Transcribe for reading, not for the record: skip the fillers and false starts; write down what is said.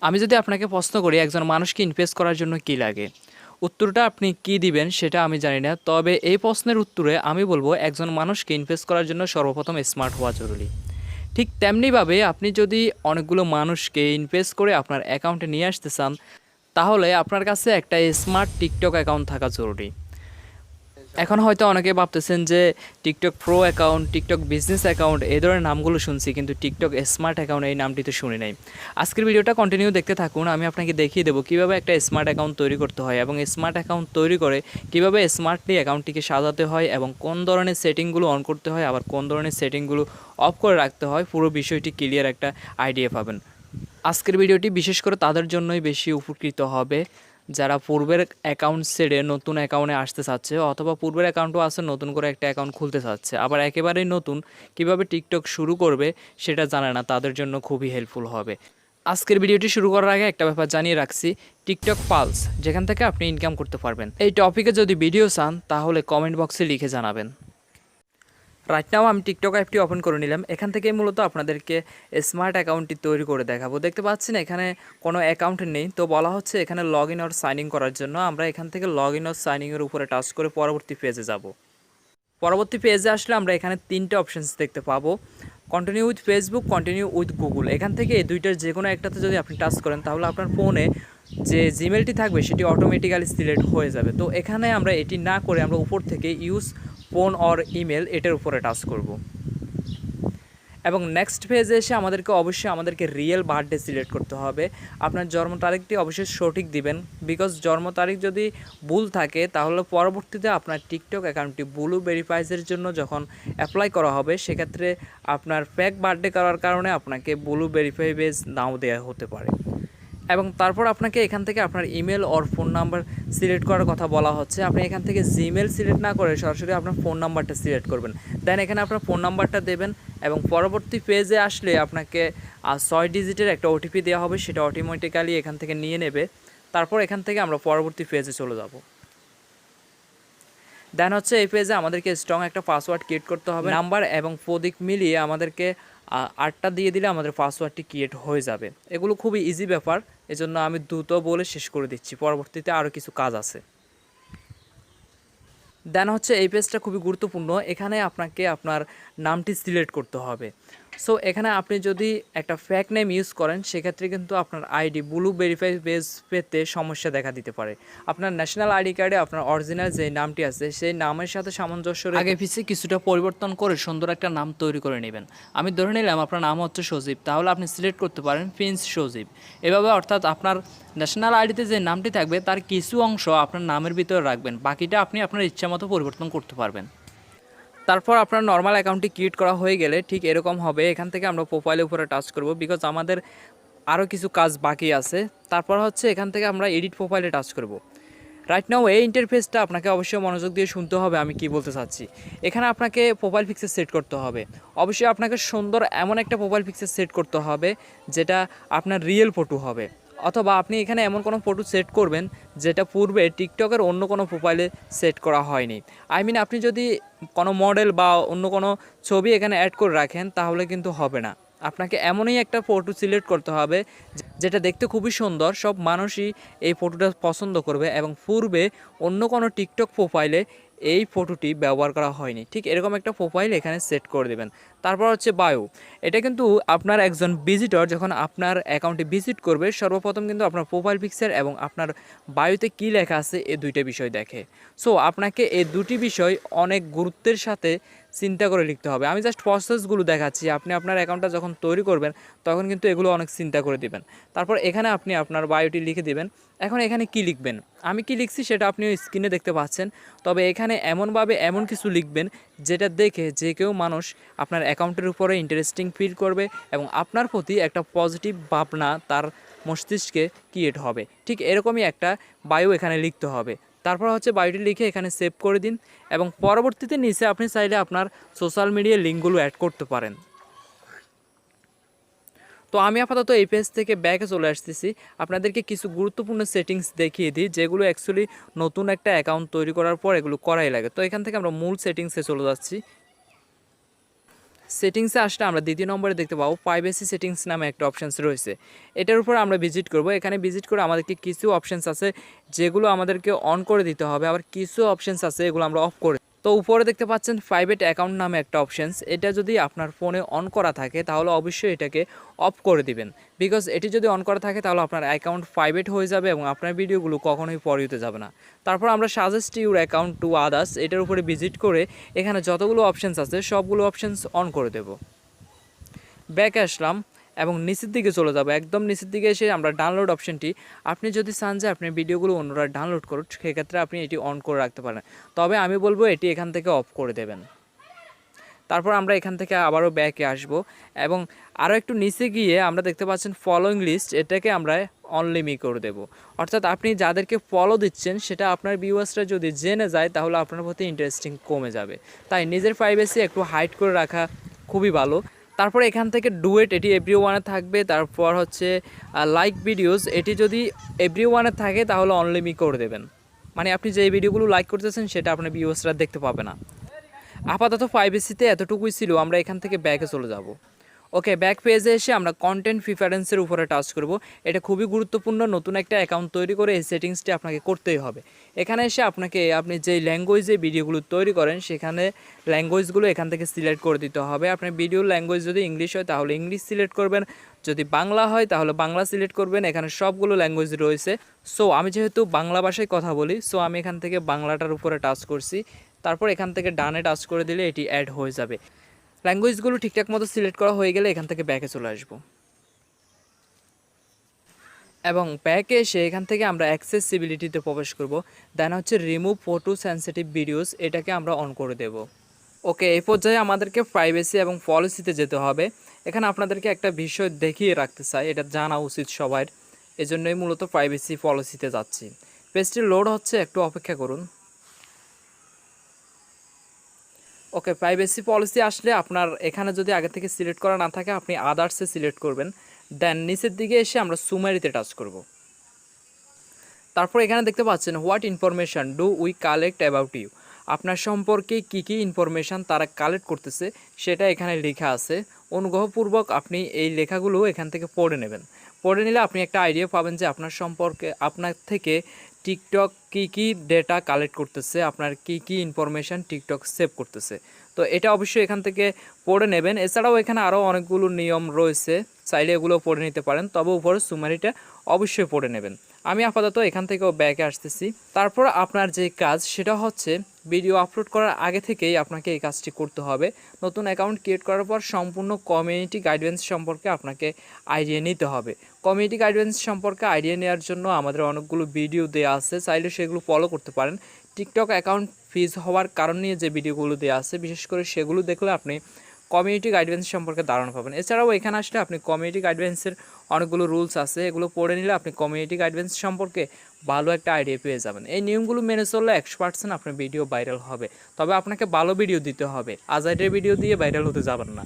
আমি যদি আপনাকে প্রশ্ন করি একজন মানুষকে ইমপ্রেস করার জন্য কী লাগে, উত্তরটা আপনি কী দিবেন সেটা আমি জানি না। তবে এই প্রশ্নের উত্তরে আমি বলবো একজন মানুষকে ইমপ্রেস করার জন্য সর্বপ্রথম স্মার্ট হওয়া জরুরি। ঠিক তেমনিভাবে আপনি যদি অনেকগুলো মানুষকে ইমপ্রেস করে আপনার অ্যাকাউন্টে নিয়ে আসতে চান, তাহলে আপনার কাছে একটা স্মার্ট টিকটক অ্যাকাউন্ট থাকা জরুরি। এখন হয়তো অনেকে ভাবতেছেন যে TikTok pro account, TikTok business account এই ধরনের নামগুলো শুনছি, কিন্তু টিকটক স্মার্ট অ্যাকাউন্ট এই নামটি তো শুনি নাই। আজকের ভিডিওটা কন্টিনিউ দেখতে থাকুন, আমি আপনাকে দেখিয়ে দেবো কীভাবে একটা স্মার্ট অ্যাকাউন্ট তৈরি করতে হয় এবং স্মার্ট অ্যাকাউন্ট তৈরি করে কীভাবে স্মার্টলি অ্যাকাউন্টটিকে সাজাতে হয় এবং কোন ধরনের সেটিংগুলো অন করতে হয় আবার কোন ধরনের সেটিংগুলো অফ করে রাখতে হয়, পুরো বিষয়টি ক্লিয়ার একটা আইডিয়া পাবেন। আজকের ভিডিওটি বিশেষ করে তাদের জন্যই বেশি উপকৃত হবে যারা পূর্বের অ্যাকাউন্ট ছেড়ে নতুন অ্যাকাউন্টে আসতে চাচ্ছে, অথবা পূর্বের অ্যাকাউন্টও আছে নতুন করে একটা অ্যাকাউন্ট খুলতে চাচ্ছে, আবার একেবারেই নতুন কিভাবে টিকটক শুরু করবে সেটা জানে না, তাদের জন্য খুবই হেল্পফুল হবে। আজকের ভিডিওটি শুরু করার আগে একটা ব্যাপার জানিয়ে রাখছি, টিকটক পালস যেখান থেকে আপনি ইনকাম করতে পারবেন। এই টপিকে যদি ভিডিও চান তাহলে কমেন্ট বক্সে লিখে জানাবেন। রাইট নাও আমি টিকটক অ্যাপটি ওপেন করে নিলাম। এখান থেকে মূলত আপনাদেরকে স্মার্ট অ্যাকাউন্টটি তৈরি করে দেখাবো। দেখতে পাচ্ছেন এখানে কোনো অ্যাকাউন্ট নেই, তো বলা হচ্ছে এখানে log in or sign in করার জন্য। আমরা এখান থেকে লগ ইন অর সাইন ইনের উপরে টাচ করে পরবর্তী পেজে যাব। পরবর্তী পেজে আসলে আমরা এখানে তিনটে অপশানস দেখতে পাবো, continue with Facebook, continue with Google. এখান থেকে এই দুইটার যে কোনো একটাতে যদি আপনি টাচ করেন তাহলে আপনার ফোনে যে জিমেলটি থাকবে সেটি অটোমেটিক্যালি সিলেক্ট হয়ে যাবে। তো এখানে আমরা এটি না করে আমরা উপর থেকে ইউজ ফোন অর ইমেল এটার উপরে টাচ করব এবং নেক্সট পেজে এসে আমাদেরকে রিয়েল বার্থডে সিলেক্ট করতে হবে। আপনার জন্ম তারিখটি অবশ্যই সঠিক দিবেন, বিকজ জন্ম তারিখ যদি ভুল থাকে তাহলে পরবর্তীতে আপনার টিকটক অ্যাকাউন্টটি ব্লু ভেরিফাইজের জন্য যখন অ্যাপ্লাই করা হবে সেক্ষেত্রে আপনার ফেক বার্থডে করার কারণে আপনাকে ব্লু ভেরিফাই পেজ নাও দেওয়া হতে পারে। এবং তারপর আপনাকে এখান থেকে আপনার email or phone number select করার কথা বলা হচ্ছে। আপনি এখান থেকে জিমেল সিলেক্ট না করে সরাসরি আপনার ফোন নাম্বারটা সিলেক্ট করবেন, দেন এখানে আপনার ফোন নাম্বারটা দেবেন এবং পরবর্তী পেজে আসলে আপনাকে 6 ডিজিটের একটা ওটিপি দেওয়া হবে, সেটা অটোমেটিক্যালি এখান থেকে নিয়ে নেবে। তারপর এখান থেকে আমরা পরবর্তী পেজে চলে যাব। দেন হচ্ছে এই পেজে আমাদেরকে স্ট্রং একটা পাসওয়ার্ড ক্রিয়েট করতে হবে। নাম্বার এবং প্রতীক মিলিয়ে আমাদেরকে 8টা দিয়ে দিলে আমাদের পাসওয়ার্ডটি ক্রিয়েট হয়ে যাবে। এগুলো খুবই ইজি ব্যাপার, এজন্য আমি দ্রুত বলে শেষ করে দিচ্ছি, পরবর্তীতে আরও কিছু কাজ আছে। দেন হচ্ছে এই পেজটা খুবই গুরুত্বপূর্ণ, এখানে আপনাকে আপনার নামটি সিলেক্ট করতে হবে। সো এখানে আপনি যদি একটা ফেক নেম ইউজ করেন সেক্ষেত্রে কিন্তু আপনার আইডি ব্লু ভেরিফাই পেজ পেতে সমস্যা দেখা দিতে পারে। আপনার ন্যাশনাল আইডি কার্ডে আপনার অরিজিনাল যে নামটি আছে সেই নামের সাথে সামঞ্জস্য আগে পিছিয়ে কিছুটা পরিবর্তন করে সুন্দর একটা নাম তৈরি করে নেবেন। আমি ধরে নিলাম আপনার নাম হচ্ছে সজীব, তাহলে আপনি সিলেক্ট করতে পারেন প্রিন্স সজীব। এভাবে অর্থাৎ আপনার ন্যাশনাল আইডিতে যে নামটি থাকবে তার কিছু অংশ আপনার নামের ভিতরে রাখবেন, বাকিটা আপনি আপনার ইচ্ছা মতো পরিবর্তন করতে পারবেন। তারপর আপনার নর্মাল অ্যাকাউন্টটি ক্রিয়েট করা হয়ে গেলে ঠিক এরকম হবে। এখান থেকে আমরা প্রোফাইলের উপরে টাচ করব, বিকজ আমাদের আরও কিছু কাজ বাকি আছে। তারপর হচ্ছে এখান থেকে আমরা এডিট প্রোফাইলে টাচ করব। রাইট নাও এই ইন্টারফেসটা আপনাকে অবশ্যই মনোযোগ দিয়ে শুনতে হবে আমি কি বলতে চাচ্ছি। এখানে আপনাকে প্রোফাইল পিকচার সেট করতে হবে। অবশ্যই আপনাকে সুন্দর এমন একটা প্রোফাইল পিকচার সেট করতে হবে যেটা আপনার রিয়েল ফটো হবে, অথবা আপনি এখানে এমন কোনো ফটো সেট করবেন যেটা পূর্বে টিকটকের অন্য কোনো প্রোফাইলে সেট করা হয়নি। আই মিন আপনি যদি কোনো মডেল বা অন্য কোনো ছবি এখানে অ্যাড করে রাখেন তাহলে কিন্তু হবে না। আপনাকে এমনই একটা ফটো সিলেক্ট করতে হবে যেটা দেখতে খুবই সুন্দর, সব মানুষই এই ফটোটা পছন্দ করবে এবং পূর্বে অন্য কোনো টিকটক প্রোফাইলে এই ফটোটি ব্যবহার করা হয়নি। ঠিক এরকম একটা প্রোফাইল এখানে সেট করে দেবেন। তারপর হচ্ছে বায়ো, এটা কিন্তু আপনার একজন ভিজিটর যখন আপনার অ্যাকাউন্টে ভিজিট করবে সর্বপ্রথম কিন্তু আপনার প্রোফাইল পিকচার এবং আপনার বায়োতে কী লেখা আছে এই দুইটা বিষয় দেখে। সো আপনাকে এই দুটি বিষয় অনেক গুরুত্বের সাথে চিন্তা করে লিখতে হবে। আমি জাস্ট প্রসেসগুলো দেখাচ্ছি, আপনি আপনার অ্যাকাউন্টটা যখন তৈরি করবেন তখন কিন্তু এগুলো অনেক চিন্তা করে দিবেন। তারপর এখানে আপনি আপনার বায়োটি লিখে দিবেন। এখন এখানে কি লিখবেন, আমি কি লিখছি সেটা আপনি স্ক্রিনে দেখতে পাচ্ছেন। তবে এখানে এমনভাবে এমন কিছু লিখবেন যেটা দেখে যে কেউ মানুষ আপনার অ্যাকাউন্টের উপরে ইন্টারেস্টিং ফিল করবে এবং আপনার প্রতি একটা পজিটিভ ভাবনা তার মস্তিষ্কে ক্রিয়েট হবে। ঠিক এরকমই একটা বায়ো এখানে লিখতে হবে। তারপর হচ্ছে বায়োটি লিখে এখানে সেভ করে দিন এবং পরবর্তীতে নিচে আপনি চাইলে আপনার সোশ্যাল মিডিয়ার লিঙ্কগুলো অ্যাড করতে পারেন। তো আমি আপাতত এই পেজ থেকে ব্যাকে চলে আসতেছি, আপনাদেরকে কিছু গুরুত্বপূর্ণ সেটিংস দেখিয়ে দিই যেগুলো অ্যাকচুয়ালি নতুন একটা অ্যাকাউন্ট তৈরি করার পর এগুলো করাই লাগে। তো এখান থেকে আমরা মূল সেটিংসে চলে যাচ্ছি। সেটিংসে আসলে আমরা দ্বিতীয় নম্বরে দেখতে পাবো প্রাইভেসি সেটিংস নামে একটা অপশানস রয়েছে। এটার উপর আমরা ভিজিট করব। এখানে ভিজিট করে আমাদেরকে কিছু অপশানস আছে যেগুলো আমাদেরকে অন করে দিতে হবে, আবার কিছু অপশানস আছে এগুলো আমরা অফ করে। তো উপরে দেখতে পাচ্ছেন প্রাইভেট অ্যাকাউন্ট নামে একটা অপশানস, এটা যদি আপনার ফোনে অন করা থাকে তাহলে অবশ্যই এটাকে অফ করে দিবেন। বিকজ এটি যদি অন করা থাকে তাহলে আপনার অ্যাকাউন্ট প্রাইভেট হয়ে যাবে এবং আপনার ভিডিওগুলো কখনোই ফর ইউতে যাবে না। তারপর আমরা suggest your account to others, এটার উপরে ভিজিট করে এখানে যতগুলো অপশানস আছে সবগুলো অপশানস অন করে দেব। ব্যাকে আসলাম এবং নিচের দিকে চলে যাব। একদম নিচের দিকে এসে আমরা ডাউনলোড অপশনটি, আপনি যদি চান যে আপনি ভিডিওগুলো অন্যরা ডাউনলোড করুন সেক্ষেত্রে আপনি এটি অন করে রাখতে পারেন, তবে আমি বলবো এটি এখান থেকে অফ করে দেবেন। তারপর আমরা এখান থেকে আবারও ব্যাকে আসব এবং আরও একটু নিচে গিয়ে আমরা দেখতে পাচ্ছেন ফলোইং লিস্ট, এটাকে আমরা অনলিমি করে দেব। অর্থাৎ আপনি যাদেরকে ফলো দিচ্ছেন সেটা আপনার ভিউয়ার্সরা যদি জেনে যায় তাহলে আপনার প্রতি ইন্টারেস্টিং কমে যাবে। তাই নিজের প্রাইভেসি একটু হাইড করে রাখা খুবই ভালো। তারপর এখান থেকে ডুয়েট, এটি এভরি ওয়ানে থাকবে। তারপর হচ্ছে লাইক ভিডিওস, এটি যদি এভরি ওয়ানে থাকে তাহলে অনলিমি করে দেবেন, মানে আপনি যে ভিডিওগুলো লাইক করতেছেন সেটা আপনার ভিউয়ার্সরা দেখতে পাবে না। আপাতত প্রাইভেসিতে এতটুকুই ছিল। আমরা এখান থেকে ব্যাকে চলে যাব। ওকে, ব্যাক পেজে এসে আমরা কন্টেন্ট প্রিফারেন্সের উপরে টাচ করব। এটা খুবই গুরুত্বপূর্ণ, নতুন একটা অ্যাকাউন্ট তৈরি করে এই সেটিংসটি আপনাকে করতেই হবে। এখানে এসে আপনি যেই ল্যাঙ্গুয়েজে ভিডিওগুলো তৈরি করেন সেখানে ল্যাঙ্গুয়েজগুলো এখান থেকে সিলেক্ট করে দিতে হবে। আপনার ভিডিওর ল্যাঙ্গুয়েজ যদি ইংলিশ হয় তাহলে ইংলিশ সিলেক্ট করবেন, যদি বাংলা হয় তাহলে বাংলা সিলেক্ট করবেন। এখানে সবগুলো ল্যাঙ্গুয়েজ রয়েছে। সো আমি যেহেতু বাংলা ভাষায় কথা বলি, সো আমি এখান থেকে বাংলাটার উপরে টাচ করছি। তারপর এখান থেকে ডানে টাচ করে দিলে এটি অ্যাড হয়ে যাবে। ল্যাঙ্গুয়েজগুলো ঠিকঠাক মতো সিলেক্ট করা হয়ে গেলে এখান থেকে ব্যাকে চলে আসব এবং ব্যাকে এসে এখান থেকে আমরা অ্যাক্সেসিবিলিটিতে প্রবেশ করব। দেন হচ্ছে রিমুভ ফটো সেন্সিটিভ ভিডিওস, এটাকে আমরা অন করে দেব। ওকে, এই পর্যায়ে আমাদেরকে প্রাইভেসি এবং পলিসিতে যেতে হবে। এখানে আপনাদেরকে একটা বিষয় দেখিয়ে রাখতে চাই, এটা জানা উচিত সবার, এজন্যই মূলত প্রাইভেসি পলিসিতে যাচ্ছি। পেজটি লোড হচ্ছে, একটু অপেক্ষা করুন। ওকে, প্রাইভেসি পলিসি আসলে আপনার এখানে যদি আগে থেকে সিলেক্ট করা না থাকে আপনি আদার্সে সিলেক্ট করবেন। দেন নিচের দিকে এসে আমরা সুমারিতে টাচ করব। তারপর এখানে দেখতে পাচ্ছেন what information do we collect about you, আপনার সম্পর্কে কী কী ইনফরমেশান তারা কালেক্ট করতেছে সেটা এখানে লেখা আছে। অনুগ্রহপূর্বক আপনি এই লেখাগুলো এখান থেকে পড়ে নেবেন। পড়ে নিলে আপনি একটা আইডিয়া পাবেন যে আপনার সম্পর্কে, আপনার থেকে টিকটক কী ডেটা কালেক্ট করতেছে, আপনার কী ইনফরমেশান টিকটক সেভ করতেছে। তো এটা অবশ্যই এখান থেকে পড়ে নেবেন। এছাড়াও এখানে আরও অনেকগুলো নিয়ম রয়েছে, চাইলে এগুলো পড়ে নিতে পারেন, তবে উপরে সুমারিটা অবশ্যই পড়ে নেবেন। আমি আপাতত এখান থেকেও ব্যাকে আসতেছি। তারপর আপনার যে কাজ সেটা হচ্ছে ভিডিও আপলোড করার আগে থেকেই আপনাকে এই কাজটি করতে হবে। নতুন অ্যাকাউন্ট ক্রিয়েট করার পর সম্পূর্ণ কমিউনিটি গাইডলাইন্স সম্পর্কে আপনাকে আইডিয়া নিতে হবে। কমিউনিটি গাইডলাইন্স সম্পর্কে আইডিয়া নেওয়ার জন্য আমাদের অনেকগুলো ভিডিও দেওয়া আছে, চাইলে সেগুলো ফলো করতে পারেন। টিকটক অ্যাকাউন্ট ফ্রিজ হওয়ার কারণ নিয়ে যে ভিডিওগুলো দেওয়া আছে বিশেষ করে সেগুলো দেখলে আপনি কমিউনিটি গাইডলাইন্স সম্পর্কে ধারণা পাবেন। এছাড়াও এখানে আসলে আপনি কমিউনিটি গাইডলাইন্সের অনেকগুলো রুলস আছে, এগুলো পড়ে নিলে আপনি কমিউনিটি গাইডলাইন্স সম্পর্কে ভালো একটা আইডিয়া পেয়ে যাবেন। এই নিয়মগুলো মেনে চললে 100% আপনার ভিডিও ভাইরাল হবে, তবে আপনাকে ভালো ভিডিও দিতে হবে, আজাইটের ভিডিও দিয়ে ভাইরাল হতে যাবেন না।